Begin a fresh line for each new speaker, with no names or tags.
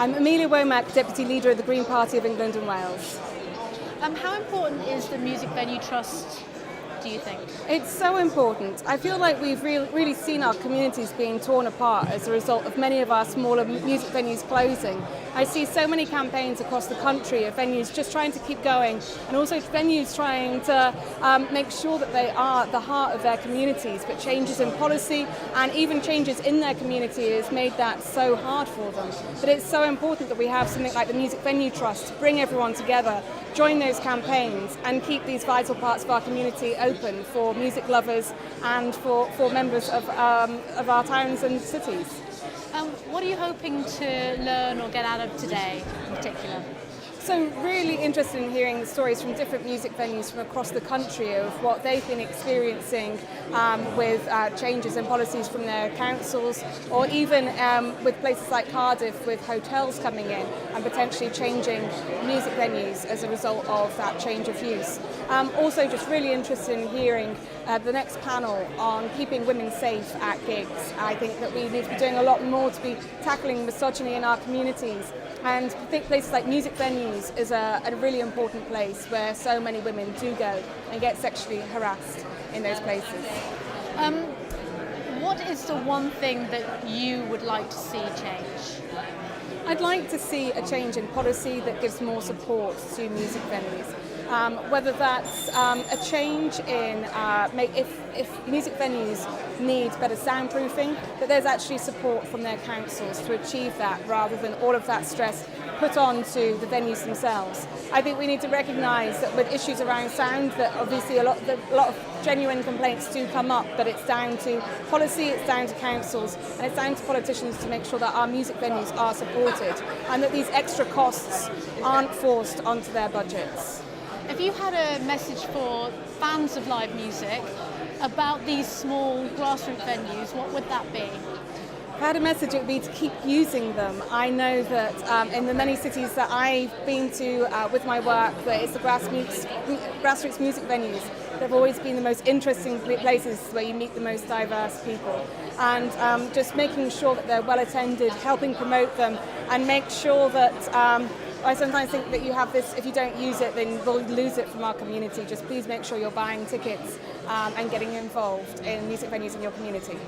I'm Amelia Womack, Deputy Leader of the Green Party of England and Wales.
How important is the Music Venue Trust, do you think?
It's so important. I feel like we've really seen our communities being torn apart as a result of many of our smaller music venues closing. I see so many campaigns across the country of venues just trying to keep going, and also venues trying to make sure that they are the heart of their communities, but changes in policy and even changes in their community has made that so hard for them. But it's so important that we have something like the Music Venue Trust to bring everyone together, join those campaigns and keep these vital parts of our community open for music lovers and for members of our towns and cities.
What are you hoping to learn or get out of today in particular?
So really interested in hearing the stories from different music venues from across the country of what they've been experiencing with changes in policies from their councils, or even with places like Cardiff with hotels coming in and potentially changing music venues as a result of that change of use. Also just really interested in hearing the next panel on keeping women safe at gigs. I think that we need to be doing a lot more to be tackling misogyny in our communities, and I think places like music venues is a really important place where so many women do go and get sexually harassed in those places.
What is the one thing that you would like to see change?
I'd like to see a change in policy that gives more support to music venues. Whether that's a change in if music venues need better soundproofing, that there's actually support from their councils to achieve that, rather than all of that stress put on to the venues themselves. I think we need to recognise that with issues around sound, that obviously a lot of genuine complaints do come up, but it's down to policy, it's down to councils, and it's down to politicians to make sure that our music venues are supported and that these extra costs aren't forced onto their budgets.
If you had a message for fans of live music about these small grassroots venues, what would that be?
If I had a message, it would be to keep using them. I know that in the many cities that I've been to with my work, that it's the grassroots music venues. They've always been the most interesting places where you meet the most diverse people. And just making sure that they're well attended, helping promote them, and make sure that I sometimes think that you have this, if you don't use it, then we'll lose it from our community. Just please make sure you're buying tickets and getting involved in music venues in your community.